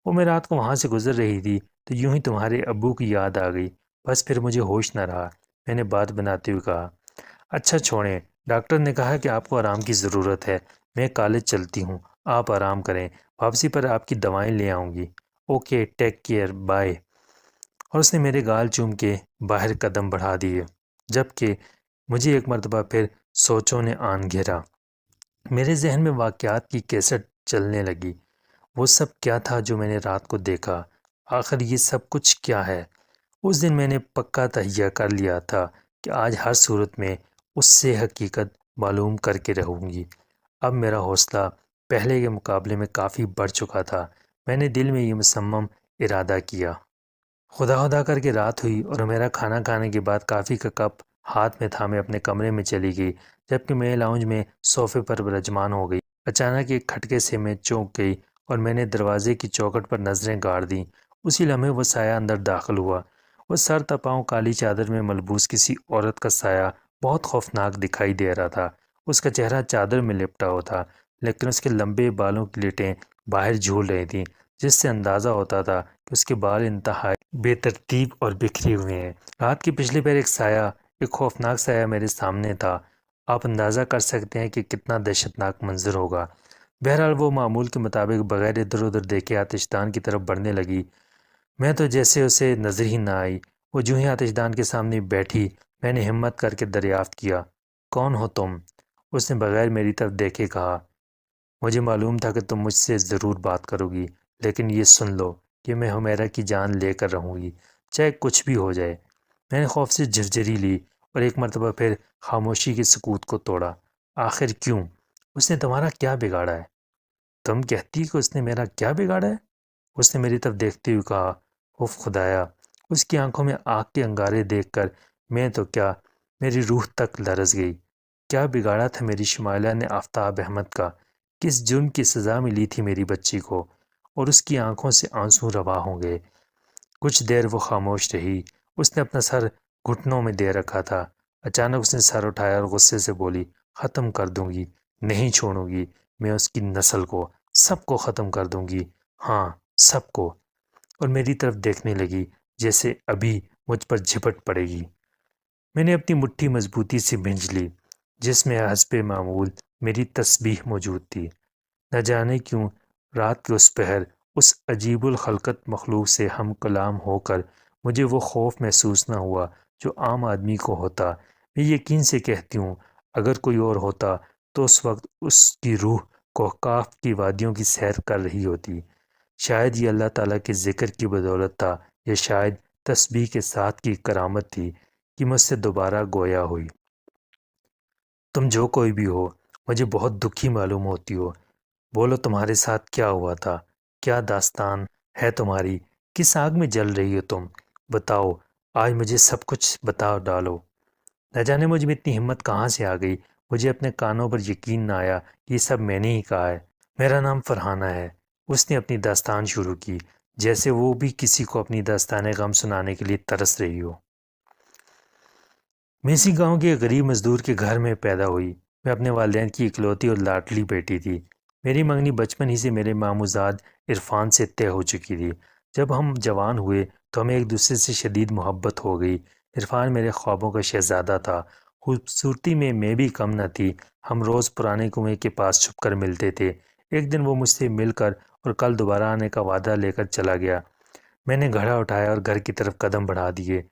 وہ میں رات کو وہاں سے گزر رہی تھی تو یوں ہی تمہارے ابو کی یاد آ گئی، بس پھر مجھے ہوش نہ رہا، میں نے بات بناتے ہوئے کہا۔ اچھا چھوڑیں، ڈاکٹر نے کہا کہ آپ کو آرام کی ضرورت ہے، میں کالج چلتی ہوں، آپ آرام کریں، واپسی پر آپ کی دوائیں لے آؤں گی۔ Okay, take care, bye. اور اس نے میرے گال چوم کے باہر قدم بڑھا دیے، جبکہ مجھے ایک مرتبہ پھر سوچوں نے آن گھیرا۔ میرے ذہن میں واقعات کی کیسٹ چلنے لگی۔ وہ سب کیا تھا جو میں نے رات کو دیکھا؟ آخر یہ سب کچھ کیا ہے؟ اس دن میں نے پکا تہیہ کر لیا تھا کہ آج ہر صورت میں اس سے حقیقت معلوم کر کے رہوں گی۔ اب میرا حوصلہ پہلے کے مقابلے میں کافی بڑھ چکا تھا۔ میں نے دل میں یہ مصمم ارادہ کیا۔ خدا خدا کر کے رات ہوئی اور میرا کھانا کھانے کے بعد کافی کا کپ ہاتھ میں تھامے اپنے کمرے میں چلی گئی، جبکہ میں لاؤنج میں صوفے پر برجمان ہو گئی۔ اچانک ایک کھٹکے سے میں چونک گئی اور میں نے دروازے کی چوکھٹ پر نظریں گاڑ دیں۔ اسی لمحے وہ سایہ اندر داخل ہوا۔ وہ سر تپاؤں کالی چادر میں ملبوس کسی عورت کا سایہ بہت خوفناک دکھائی دے رہا تھا۔ اس کا چہرہ چادر میں لپٹا ہوا تھا، لیکن اس کے لمبے بالوں کی لٹیں باہر جھول رہی تھیں، جس سے اندازہ ہوتا تھا کہ اس کے بال انتہائی بے ترتیب اور بکھرے ہوئے ہیں۔ رات کے پچھلے پہر ایک خوفناک سایہ میرے سامنے تھا۔ آپ اندازہ کر سکتے ہیں کہ کتنا دہشتناک منظر ہوگا۔ بہرحال وہ معمول کے مطابق بغیر ادھر ادھر دیکھے آتش دان کی طرف بڑھنے لگی۔ میں تو جیسے اسے نظر ہی نہ آئی۔ وہ جو ہی آتش دان کے سامنے بیٹھی، میں نے ہمت کر کے دریافت کیا، کون ہو تم؟ اس نے بغیر میری طرف دیکھے کہا، مجھے معلوم تھا کہ تم مجھ سے ضرور بات کرو گی، لیکن یہ سن لو کہ میں حمیرہ کی جان لے کر رہوں گی، چاہے کچھ بھی ہو جائے۔ میں نے خوف سے جھرجھری لی اور ایک مرتبہ پھر خاموشی کے سکوت کو توڑا۔ آخر کیوں؟ اس نے تمہارا کیا بگاڑا ہے؟ تم کہتی کہ اس نے میرا کیا بگاڑا ہے؟ اس نے میری طرف دیکھتے ہوئے کہا، اف خدایا! اس کی آنکھوں میں آگ کے انگارے دیکھ کر میں تو کیا، میری روح تک لرز گئی۔ کیا بگاڑا تھا میری شمائلہ نے آفتاب احمد کا؟ کس جرم کی سزا ملی تھی میری بچی کو؟ اور اس کی آنکھوں سے آنسو روا ہو گئے۔ کچھ دیر وہ خاموش رہی۔ اس نے اپنا سر گھٹنوں میں دے رکھا تھا۔ اچانک اس نے سر اٹھایا اور غصے سے بولی، ختم کر دوں گی، نہیں چھوڑوں گی، میں اس کی نسل کو، سب کو ختم کر دوں گی، ہاں سب کو۔ اور میری طرف دیکھنے لگی جیسے ابھی مجھ پر جھپٹ پڑے گی۔ میں نے اپنی مٹھی مضبوطی سے بھینج لی، جس میں حسب معمول میری تسبیح موجود تھی۔ نہ جانے کیوں رات کے اس پہر اس عجیب الخلقت مخلوق سے ہم کلام ہو کر مجھے وہ خوف محسوس نہ ہوا جو عام آدمی کو ہوتا۔ میں یقین سے کہتی ہوں، اگر کوئی اور ہوتا تو اس وقت اس کی روح کوہکاف کی وادیوں کی سیر کر رہی ہوتی۔ شاید یہ اللہ تعالیٰ کے ذکر کی بدولت تھا، یا شاید تسبیح کے ساتھ کی کرامت تھی کہ مجھ سے دوبارہ گویا ہوئی۔ تم جو کوئی بھی ہو، مجھے بہت دکھی معلوم ہوتی ہو۔ بولو تمہارے ساتھ کیا ہوا تھا؟ کیا داستان ہے تمہاری؟ کس آگ میں جل رہی ہو تم؟ بتاؤ، آج مجھے سب کچھ بتا ڈالو۔ نہ جانے مجھ میں اتنی ہمت کہاں سے آ گئی، مجھے اپنے کانوں پر یقین نہ آیا کہ یہ سب میں نے ہی کہا ہے۔ میرا نام فرحانہ ہے۔ اس نے اپنی داستان شروع کی، جیسے وہ بھی کسی کو اپنی داستان غم سنانے کے لیے ترس رہی ہو۔ میں اسی گاؤں کے ایک غریب مزدور کے گھر میں پیدا ہوئی۔ میں اپنے والدین کی اکلوتی اور لاڈلی بیٹی تھی۔ میری منگنی بچپن ہی سے میرے ماموزاد عرفان سے طے ہو چکی تھی۔ جب ہم جوان ہوئے تو ہمیں ایک دوسرے سے شدید محبت ہو گئی۔ عرفان میرے خوابوں کا شہزادہ تھا۔ خوبصورتی میں بھی کم نہ تھی۔ ہم روز پرانے کنویں کے پاس چھپ کر ملتے تھے۔ ایک دن وہ مجھ سے مل کر اور کل دوبارہ آنے کا وعدہ لے کر چلا گیا۔ میں نے گھڑا اٹھایا اور گھر کی طرف قدم بڑھا دیے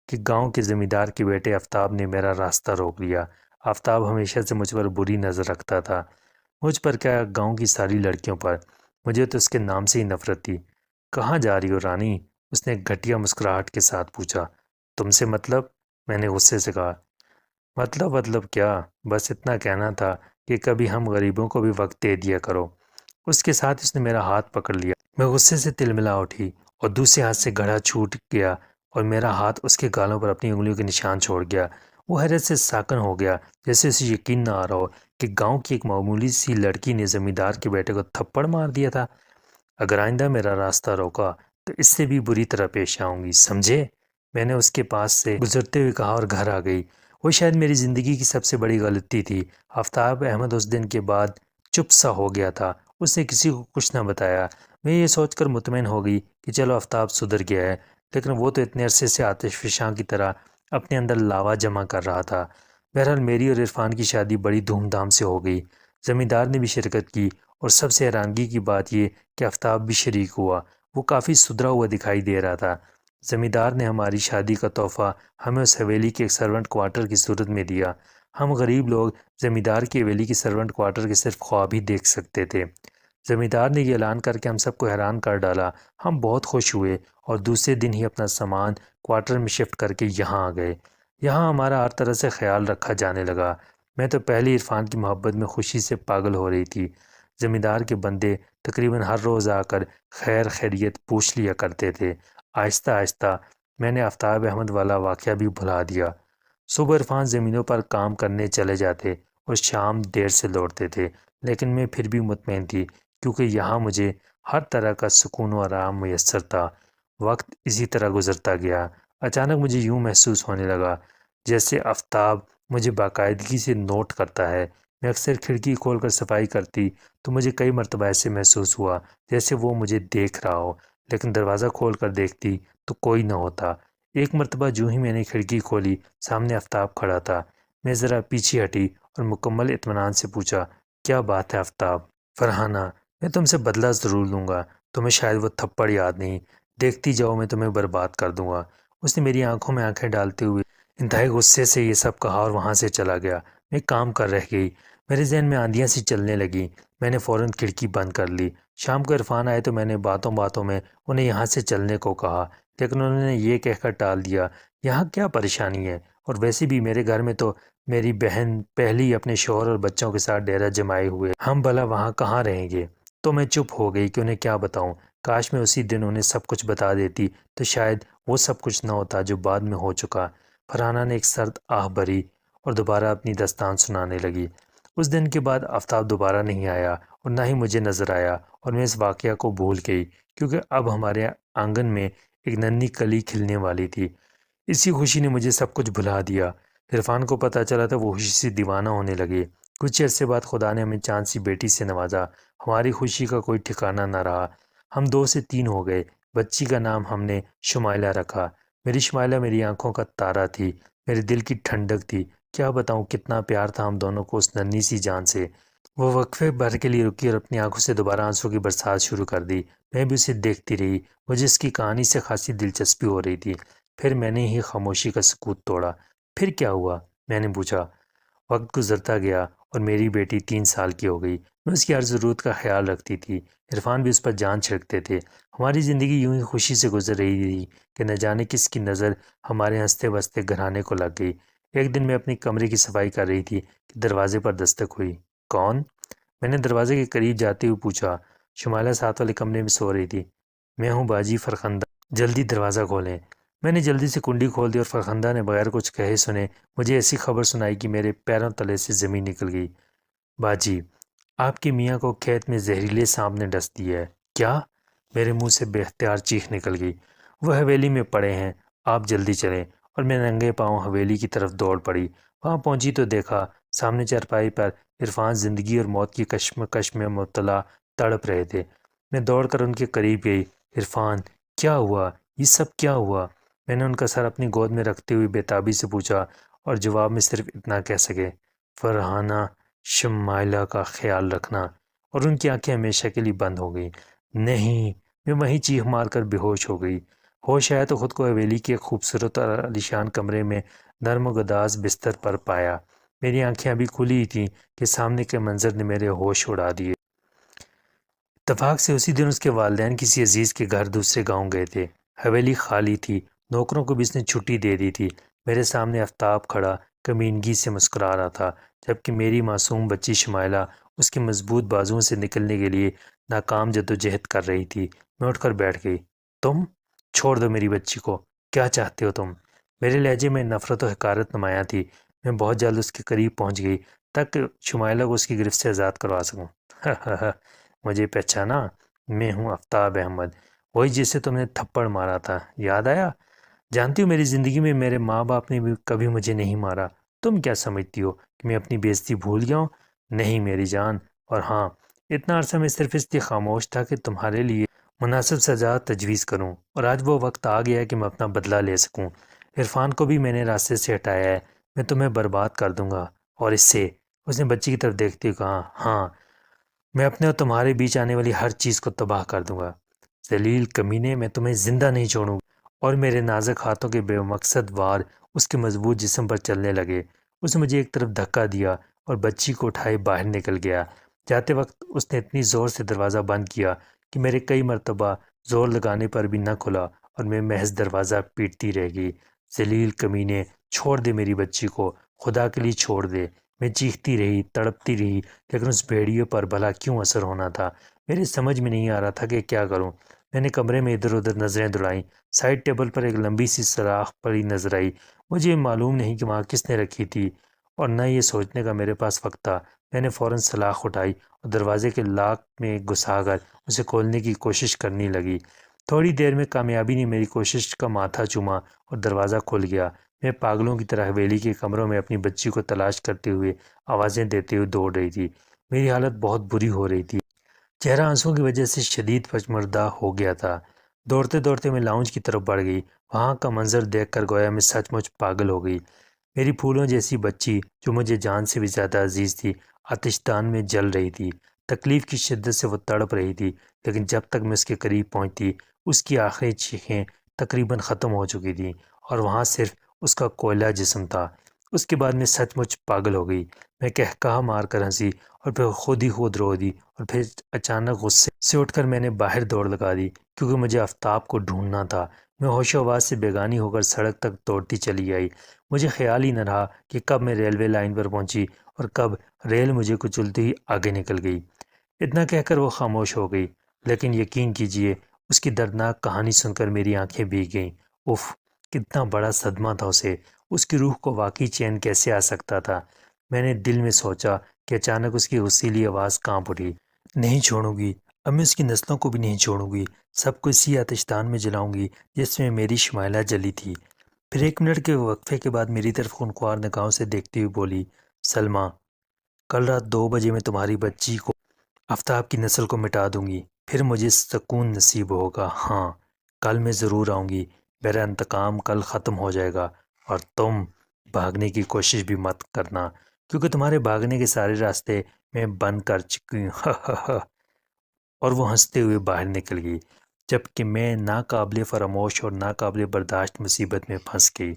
کہ گاؤں کے زمیندار کے بیٹے آفتاب نے میرا راستہ روک لیا۔ آفتاب ہمیشہ سے مجھ پر بری نظر رکھتا تھا، مجھ پر کیا گاؤں کی ساری لڑکیوں پر۔ مجھے تو اس کے نام سے ہی نفرت تھی۔ کہاں جا رہی ہو رانی؟ اس نے ایک گھٹیا مسکراہٹ کے ساتھ پوچھا۔ تم سے مطلب؟ میں نے غصے سے کہا۔ مطلب کیا، بس اتنا کہنا تھا کہ کبھی ہم غریبوں کو بھی وقت دے دیا کرو۔ اس کے ساتھ اس نے میرا ہاتھ پکڑ لیا۔ میں غصے سے تلملا اٹھی اور دوسرے ہاتھ سے گھڑا چھوٹ گیا اور میرا ہاتھ اس کے گالوں پر اپنی انگلیوں کے نشان چھوڑ گیا۔ وہ حیرت سے ساکن ہو گیا، جیسے اسے یقین نہ آ رہا ہو کہ گاؤں کی ایک معمولی سی لڑکی نے زمیندار کے بیٹے کو تھپڑ مار دیا تھا۔ اگر آئندہ میرا راستہ روکا تو اس سے بھی بری طرح پیش آؤں گی، سمجھے؟ میں نے اس کے پاس سے گزرتے ہوئے کہا اور گھر آ گئی۔ وہ شاید میری زندگی کی سب سے بڑی غلطی تھی۔ آفتاب احمد اس دن کے بعد چپ سا ہو گیا تھا۔ اس نے کسی کو کچھ نہ بتایا۔ میں یہ سوچ کر مطمئن ہو گئی کہ چلو آفتاب سدھر گیا ہے، لیکن وہ تو اتنے عرصے سے آتش فشاں کی طرح اپنے اندر لاوا جمع کر رہا تھا۔ بہرحال میری اور عرفان کی شادی بڑی دھوم دھام سے ہو گئی۔ زمیندار نے بھی شرکت کی، اور سب سے حیرانگی کی بات یہ کہ آفتاب بھی شریک ہوا۔ وہ کافی سدھرا ہوا دکھائی دے رہا تھا۔ زمیندار نے ہماری شادی کا تحفہ ہمیں اس حویلی کے ایک سرونٹ کوارٹر کی صورت میں دیا۔ ہم غریب لوگ زمیندار کی حویلی کی سرونٹ کوارٹر کے صرف خواب ہی دیکھ سکتے تھے۔ زمیندار نے یہ اعلان کر کے ہم سب کو حیران کر ڈالا۔ ہم بہت خوش ہوئے اور دوسرے دن ہی اپنا سامان کوارٹر میں شفٹ کر کے یہاں آ گئے۔ یہاں ہمارا ہر طرح سے خیال رکھا جانے لگا۔ میں تو پہلے عرفان کی محبت میں خوشی سے پاگل ہو رہی تھی۔ زمیندار کے بندے تقریباً ہر روز آ کر خیر خیریت پوچھ لیا کرتے تھے۔ آہستہ آہستہ میں نے آفتاب احمد والا واقعہ بھی بھلا دیا۔ صبح عرفان زمینوں پر کام کرنے چلے جاتے اور شام دیر سے لوٹتے تھے، لیکن میں پھر بھی مطمئن تھی کیونکہ یہاں مجھے ہر طرح کا سکون و آرام میسر تھا۔ وقت اسی طرح گزرتا گیا۔ اچانک مجھے یوں محسوس ہونے لگا جیسے آفتاب مجھے باقاعدگی سے نوٹ کرتا ہے۔ میں اکثر کھڑکی کھول کر صفائی کرتی تو مجھے کئی مرتبہ ایسے محسوس ہوا جیسے وہ مجھے دیکھ رہا ہو، لیکن دروازہ کھول کر دیکھتی تو کوئی نہ ہوتا۔ ایک مرتبہ جو ہی میں نے کھڑکی کھولی، سامنے آفتاب کھڑا تھا۔ میں ذرا پیچھے ہٹی اور مکمل اطمینان سے پوچھا، کیا بات ہے آفتاب؟ فرحانہ، میں تم سے بدلہ ضرور لوں گا، تمہیں شاید وہ تھپڑ یاد نہیں، دیکھتی جاؤ میں تمہیں برباد کر دوں گا۔ اس نے میری آنکھوں میں آنکھیں ڈالتے ہوئے انتہائی غصے سے یہ سب کہا اور وہاں سے چلا گیا۔ میں کام کر رہ گئی، میرے ذہن میں آندیاں سی چلنے لگیں۔ میں نے فوراً کھڑکی بند کر لی۔ شام کو عرفان آئے تو میں نے باتوں باتوں میں انہیں یہاں سے چلنے کو کہا، لیکن انہوں نے یہ کہہ کر ٹال دیا، یہاں کیا پریشانی ہے، اور ویسے بھی میرے گھر میں تو میری بہن پہلے ہی اپنے شوہر اور بچوں کے ساتھ ڈیرا جمائے ہوئے، ہم بھلا وہاں کہاں رہیں گے؟ تو میں چپ ہو گئی کہ انہیں کیا بتاؤں۔ کاش میں اسی دن انہیں سب کچھ بتا دیتی تو شاید وہ سب کچھ نہ ہوتا جو بعد میں ہو چکا۔ فرحانہ نے ایک سرد آہ بھری اور دوبارہ اپنی داستان سنانے لگی۔ اس دن کے بعد آفتاب دوبارہ نہیں آیا اور نہ ہی مجھے نظر آیا، اور میں اس واقعہ کو بھول گئی کیونکہ اب ہمارے آنگن میں ایک ننھی کلی کھلنے والی تھی۔ اسی خوشی نے مجھے سب کچھ بھلا دیا۔ عرفان کو پتہ چلا تو وہ خوشی سے دیوانہ ہونے لگے۔ کچھ عرصے بعد خدا نے ہمیں چاند سی بیٹی سے نوازا۔ ہماری خوشی کا کوئی ٹھکانہ نہ رہا۔ ہم 2 سے 3 ہو گئے۔ بچی کا نام ہم نے شمائلہ رکھا۔ میری شمائلہ میری آنکھوں کا تارا تھی، میرے دل کی ٹھنڈک تھی۔ کیا بتاؤں کتنا پیار تھا ہم دونوں کو اس ننھی سی جان سے۔ وہ وقفے بھر کے لیے رکی اور اپنی آنکھوں سے دوبارہ آنسوں کی برسات شروع کر دی۔ میں بھی اسے دیکھتی رہی۔ مجھے اس کی کہانی سے خاصی دلچسپی ہو رہی تھی۔ پھر میں نے ہی خاموشی کا سکوت توڑا۔ پھر کیا ہوا؟ میں نے پوچھا۔ وقت گزرتا گیا اور میری بیٹی 3 سال کی ہو گئی۔ میں اس کی ہر ضرورت کا خیال رکھتی تھی۔ عرفان بھی اس پر جان چھڑکتے تھے۔ ہماری زندگی یوں ہی خوشی سے گزر رہی تھی کہ نہ جانے کس کی نظر ہمارے ہنستے بستے گھرانے کو لگ گئی۔ ایک دن میں اپنی کمرے کی صفائی کر رہی تھی کہ دروازے پر دستک ہوئی۔ کون؟ میں نے دروازے کے قریب جاتے ہوئے پوچھا۔ شمائلہ ساتھ والے کمرے میں سو رہی تھی۔ میں ہوں باجی فرخندہ، جلدی دروازہ کھولیں۔ میں نے جلدی سے کنڈی کھول دی اور فرخندہ نے بغیر کچھ کہے سنے مجھے ایسی خبر سنائی کہ میرے پیروں تلے سے زمین نکل گئی۔ باجی، آپ کے میاں کو کھیت میں زہریلے سانپ نے ڈس دی ہے۔ کیا؟ میرے منہ سے بے اختیار چیخ نکل گئی۔ وہ حویلی میں پڑے ہیں، آپ جلدی چلیں۔ اور میں ننگے پاؤں حویلی کی طرف دوڑ پڑی۔ وہاں پہنچی تو دیکھا سامنے چارپائی پر عرفان زندگی اور موت کی کشمکش میں مبتلا تڑپ رہے تھے۔ میں دوڑ کر ان کے قریب گئی۔ عرفان، کیا ہوا؟ یہ سب کیا ہوا؟ میں نے ان کا سر اپنی گود میں رکھتے ہوئے بےتابی سے پوچھا اور جواب میں صرف اتنا کہہ سکے، فرحانہ شمائلہ کا خیال رکھنا۔ اور ان کی آنکھیں ہمیشہ کے لیے بند ہو گئیں۔ نہیں، میں وہیں چیخ مار کر بے ہوش ہو گئی۔ ہوش آیا تو خود کو حویلی کے ایک خوبصورت اور عالیشان کمرے میں نرم و گداز بستر پر پایا۔ میری آنکھیں ابھی کھلی ہی تھیں کہ سامنے کے منظر نے میرے ہوش اڑا دیے۔ اتفاق سے اسی دن اس کے والدین کسی عزیز کے گھر دوسرے گاؤں گئے تھے۔ حویلی خالی تھی، نوکروں کو بھی اس نے چھٹی دے دی تھی۔ میرے سامنے آفتاب کھڑا کمینگی سے مسکرا رہا تھا، جبکہ میری معصوم بچی شمائلہ اس کے مضبوط بازوؤں سے نکلنے کے لیے ناکام جدوجہد کر رہی تھی۔ میں اٹھ کر بیٹھ گئی۔ تم؟ چھوڑ دو میری بچی کو، کیا چاہتے ہو تم؟ میرے لہجے میں نفرت و حقارت نمایاں تھی۔ میں بہت جلد اس کے قریب پہنچ گئی تاکہ شمائلہ کو اس کی گرفت سے آزاد کروا سکوں۔ مجھے پہچانا؟ میں ہوں آفتاب احمد، وہی جسے تم نے تھپڑ مارا تھا، یاد آیا؟ جانتی ہو میری زندگی میں میرے ماں باپ نے بھی کبھی مجھے نہیں مارا۔ تم کیا سمجھتی ہو کہ میں اپنی بے عزتی بھول گیا ہوں؟ نہیں میری جان، اور ہاں، اتنا عرصہ میں صرف اس لیے خاموش تھا کہ تمہارے لیے مناسب سزا تجویز کروں، اور آج وہ وقت آ گیا ہے کہ میں اپنا بدلہ لے سکوں۔ عرفان کو بھی میں نے راستے سے ہٹایا ہے، میں تمہیں برباد کر دوں گا، اور اس سے، اس نے بچی کی طرف دیکھتے ہوئے کہا، ہاں، میں اپنے اور تمہارے بیچ آنے والی ہر چیز کو تباہ کر دوں گا۔ ذلیل کمینے، میں تمہیں زندہ نہیں چھوڑوں گا۔ اور میرے نازک ہاتھوں کے بے مقصد وار اس کے مضبوط جسم پر چلنے لگے۔ اس نے مجھے ایک طرف دھکا دیا اور بچی کو اٹھائے باہر نکل گیا۔ جاتے وقت اس نے اتنی زور سے دروازہ بند کیا کہ میرے کئی مرتبہ زور لگانے پر بھی نہ کھلا اور میں محض دروازہ پیٹتی رہ گئی۔ ذلیل کمینے، چھوڑ دے میری بچی کو، خدا کے لیے چھوڑ دے۔ میں چیختی رہی، تڑپتی رہی، لیکن اس بھیڑیے پر بھلا کیوں اثر ہونا تھا؟ میرے سمجھ میں نہیں آ رہا تھا کہ کیا کروں۔ میں نے کمرے میں ادھر ادھر نظریں دوڑائیں۔ سائڈ ٹیبل پر ایک لمبی سی سوراخ پڑی نظر آئی۔ مجھے معلوم نہیں کہ وہاں کس نے رکھی تھی اور نہ یہ سوچنے کا میرے پاس وقت تھا۔ میں نے فوراً سلاخ اٹھائی اور دروازے کے لاک میں گھسا کر اسے کھولنے کی کوشش کرنے لگی۔ تھوڑی دیر میں کامیابی نے میری کوشش کا ماتھا چوما اور دروازہ کھل گیا۔ میں پاگلوں کی طرح حویلی کے کمروں میں اپنی بچی کو تلاش کرتے ہوئے آوازیں دیتے ہوئے دوڑ رہی تھی۔ میری حالت بہت بری ہو رہی تھی، چہرہ آنسوؤں کی وجہ سے شدید پچمردہ ہو گیا تھا۔ دوڑتے دوڑتے میں لاؤنج کی طرف بڑھ گئی۔ وہاں کا منظر دیکھ کر گویا میں سچ مچ پاگل ہو گئی۔ میری پھولوں جیسی بچی جو مجھے جان سے بھی زیادہ عزیز تھی، آتش دان میں جل رہی تھی۔ تکلیف کی شدت سے وہ تڑپ رہی تھی، لیکن جب تک میں اس کے قریب پہنچتی اس کی آخری چیخیں تقریباً ختم ہو چکی تھیں اور وہاں صرف اس کا کوئلہ جسم تھا۔ اس کے بعد میں سچ مچ پاگل ہو گئی۔ میں قہقہہ مار کر ہنسی اور پھر خود ہی خود رو دی اور پھر اچانک غصے سے اٹھ کر میں نے باہر دوڑ لگا دی کیونکہ مجھے آفتاب کو ڈھونڈنا تھا۔ میں ہوش و حواس سے بیگانی ہو کر سڑک تک دوڑتی چلی آئی۔ مجھے خیال ہی نہ رہا کہ کب میں ریلوے لائن پر پہنچی اور کب ریل مجھے کچلتی ہوئی آگے نکل گئی۔ اتنا کہہ کر وہ خاموش ہو گئی، لیکن یقین کیجئے اس کی دردناک کہانی سن کر میری آنکھیں بھیگ گئیں۔ اف، کتنا بڑا صدمہ تھا اسے، اس کی روح کو واقعی چین کیسے آ سکتا تھا۔ میں نے دل میں سوچا کہ اچانک اس کی غصیلی آواز کانپ اٹھی، نہیں چھوڑوں گی، اب میں اس کی نسلوں کو بھی نہیں چھوڑوں گی، سب کو اسی آتش دان میں جلاؤں گی جس میں میری شمائلہ جلی تھی۔ پھر 1 منٹ کے وقفے کے بعد میری طرف خونخوار نگاہوں سے دیکھتی ہوئی بولی، سلمیٰ، کل رات 2 بجے میں تمہاری بچی کو، آفتاب کی نسل کو مٹا دوں گی، پھر مجھے سکون نصیب ہوگا۔ ہاں، کل میں ضرور آؤں گی، میرا انتقام کل ختم ہو جائے گا اور تم بھاگنے کی کوشش بھی مت کرنا کیونکہ تمہارے بھاگنے کے سارے راستے میں بند کر چکی ہوں۔ اور وہ ہنستے ہوئے باہر نکل گئی، جبکہ میں ناقابل فراموش اور ناقابل برداشت مصیبت میں پھنس گئی۔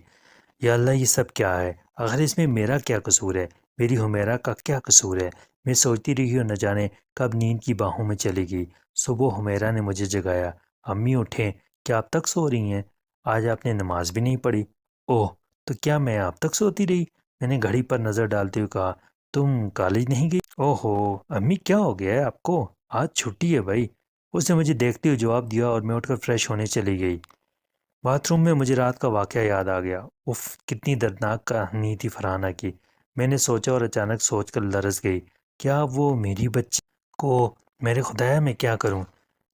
یا اللہ، یہ سب کیا ہے؟ آخر اس میں میرا کیا قصور ہے؟ میری حمیرہ کا کیا قصور ہے؟ میں سوچتی رہی اور نہ جانے کب نیند کی باہوں میں چلی گئی۔ صبح حمیرہ نے مجھے جگایا، امی اٹھیں، کیا آپ تک سو رہی ہیں؟ آج آپ نے نماز بھی نہیں پڑھی؟ اوہ، تو کیا میں آپ تک سوتی رہی؟ میں نے گھڑی پر نظر ڈالتے ہوئے کہا، تم کالج نہیں گئی؟ اوہ ہو امی، کیا ہو گیا ہے آپ کو؟ آج چھٹی ہے بھائی۔ اس نے مجھے دیکھتے ہوئے جواب دیا اور میں اٹھ کر فریش ہونے چلی گئی۔ باتھ روم میں مجھے رات کا واقعہ یاد آ گیا۔ اف، کتنی دردناک کہانی تھی فرحانہ کی۔ میں نے سوچا اور اچانک سوچ کر لرز گئی، کیا وہ میری بچی کو، میرے خدایا میں کیا کروں؟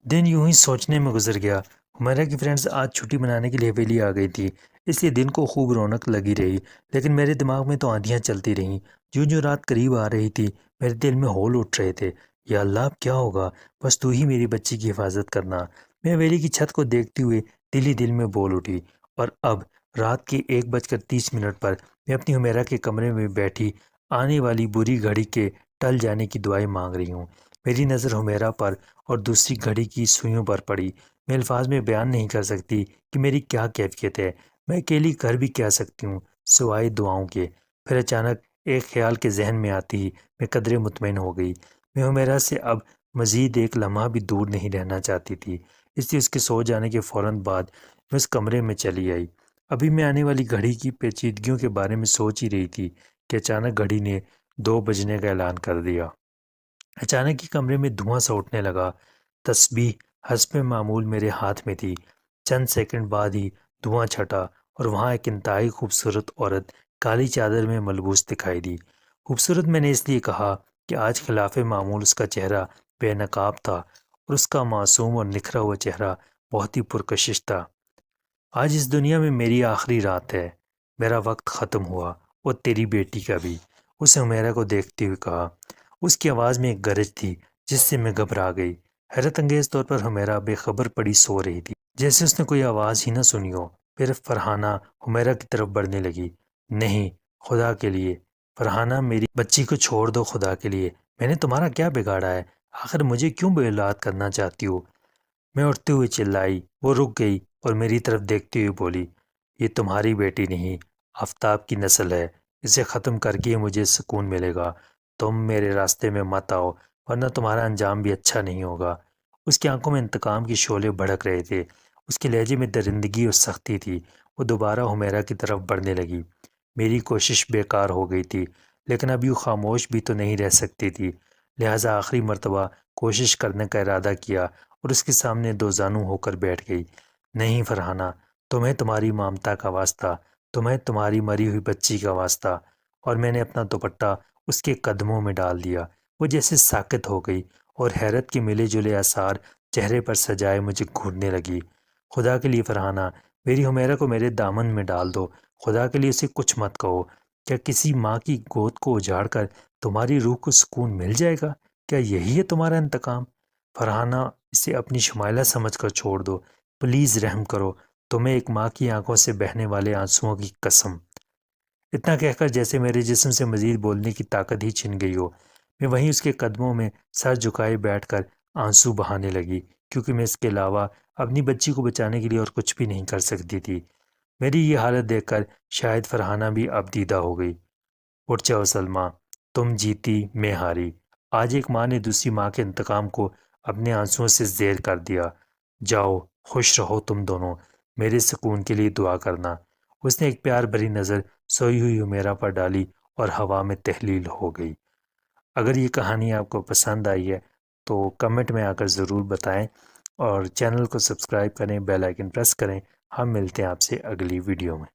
دن یوں ہی سوچنے میں گزر گیا۔ حمیرہ کی فرینڈز آج چھٹی منانے کے لیے حویلی آ گئی تھی، اس لیے دن کو خوب رونق لگی رہی، لیکن میرے دماغ میں تو آندھیاں چلتی رہیں۔ جوں جوں رات قریب آ رہی تھی میرے دل میں ہول اٹھ رہے تھے، یا اللہ اب کیا ہوگا؟ بس تو ہی میری بچی کی حفاظت کرنا۔ میں حویلی کی چھت کو دیکھتے ہوئے دل ہی دل میں بول اٹھی، اور اب رات کے 1:30 پر میں اپنی حمیرہ کے کمرے میں بیٹھی آنے والی بری گھڑی کے ٹل جانے کی دعائیں مانگ رہی ہوں۔ میری نظر حمیرہ پر اور دوسری گھڑی کی سوئیوں پر پڑی۔ میں الفاظ میں بیان نہیں کر سکتی کہ میری کیا کیفیت ہے۔ میں اکیلی کر بھی کیا سکتی ہوں سوائے دعاؤں کے؟ پھر اچانک ایک خیال کے ذہن میں آتی ہی میں قدرے مطمئن ہو گئی۔ میں حمیرہ سے اب مزید ایک لمحہ بھی دور نہیں رہنا چاہتی تھی، اس لیے اس کے سو جانے کے فوراً بعد میں اس کمرے میں چلی آئی۔ ابھی میں آنے والی گھڑی کی پیچیدگیوں کے بارے میں سوچ ہی رہی تھی کہ اچانک گھڑی نے 2 بجنے کا اعلان کر دیا۔ اچانک ہی کمرے میں دھواں سا اٹھنے لگا۔ تسبیح حسب معمول میرے ہاتھ میں تھی۔ چند سیکنڈ بعد ہی دھواں چھٹا اور وہاں ایک انتہائی خوبصورت عورت کالی چادر میں ملبوس دکھائی دی۔ خوبصورت میں نے اس لیے کہا کہ آج خلاف معمول اس کا چہرہ بے نقاب تھا اور اس کا معصوم اور نکھرا ہوا چہرہ بہت ہی پرکشش تھا۔ آج اس دنیا میں میری آخری رات ہے، میرا وقت ختم ہوا اور تیری بیٹی کا بھی، اس نے حمیرہ کو دیکھتے ہوئے کہا۔ اس کی آواز میں ایک گرج تھی جس سے میں گھبرا گئی۔ حیرت انگیز طور پر حمیرہ بے خبر پڑی سو رہی تھی، جیسے اس نے کوئی آواز ہی نہ سنی ہو۔ پھر فرحانہ حمیرہ کی طرف بڑھنے لگی، نہیں، خدا کے لیے فرحانہ، میری بچی کو چھوڑ دو، خدا کے لیے، میں نے تمہارا کیا بگاڑا ہے؟ آخر مجھے کیوں بے اولاد کرنا چاہتی ہو؟ میں اٹھتے ہوئے چلائی۔ وہ رک گئی اور میری طرف دیکھتے ہوئے بولی، یہ تمہاری بیٹی نہیں، آفتاب کی نسل ہے، اسے ختم کر کے مجھے سکون ملے گا۔ تم میرے راستے میں مت آؤ ورنہ تمہارا انجام بھی اچھا نہیں ہوگا۔ اس کی آنکھوں میں انتقام کی شعلے بھڑک رہے تھے، اس کے لہجے میں درندگی اور سختی تھی۔ وہ دوبارہ حمیرہ کی طرف بڑھنے لگی۔ میری کوشش بیکار ہو گئی تھی، لیکن اب یوں خاموش بھی تو نہیں رہ سکتی تھی، لہٰذا آخری مرتبہ کوشش کرنے کا ارادہ کیا اور اس کے سامنے 2 زانو ہو کر بیٹھ گئی۔ نہیں فرحانہ، تمہیں تمہاری مامتا کا واسطہ، تمہیں تمہاری مری ہوئی بچی کا واسطہ۔ اور میں نے اپنا دوپٹہ اس کے قدموں میں ڈال دیا۔ وہ جیسے ساکت ہو گئی اور حیرت کے ملے جلے آثار چہرے پر سجائے مجھے گھورنے لگی۔ خدا کے لیے فرحانہ، میری حمیرہ کو میرے دامن میں ڈال دو۔ خدا کے لیے اسے کچھ مت کہو۔ کیا کسی ماں کی گود کو اجاڑ کر تمہاری روح کو سکون مل جائے گا؟ کیا یہی ہے تمہارا انتقام؟ فرحانہ، اسے اپنی شمائلہ سمجھ کر چھوڑ دو، پلیز رحم کرو، تمہیں ایک ماں کی آنکھوں سے بہنے والے آنسوؤں کی قسم۔ اتنا کہہ کر جیسے میرے جسم سے مزید بولنے کی طاقت ہی چھن گئی ہو، میں وہیں اس کے قدموں میں سر جھکائے بیٹھ کر آنسو بہانے لگی، کیونکہ میں اس کے علاوہ اپنی بچی کو بچانے کے لیے اور کچھ بھی نہیں کر سکتی تھی۔ میری یہ حالت دیکھ کر شاید فرحانہ بھی اب دیدہ ہو گئی۔ اٹھ جاؤ سلمیٰ، تم جیتی میں ہاری۔ آج ایک ماں نے دوسری ماں کے انتقام کو اپنے آنسوؤں سے زیر کر دیا۔ جاؤ، خوش رہو تم دونوں، میرے سکون کے لیے دعا کرنا۔ اس نے ایک پیار بھری نظر سوئی ہوئی حمیرہ پر ڈالی اور ہوا میں تحلیل ہو گئی۔ اگر یہ کہانی آپ کو پسند آئی ہے تو کمنٹ میں آ کر ضرور بتائیں، اور چینل کو سبسکرائب کریں، بیل آئیکن پریس کریں۔ ہم ملتے ہیں آپ سے اگلی ویڈیو میں۔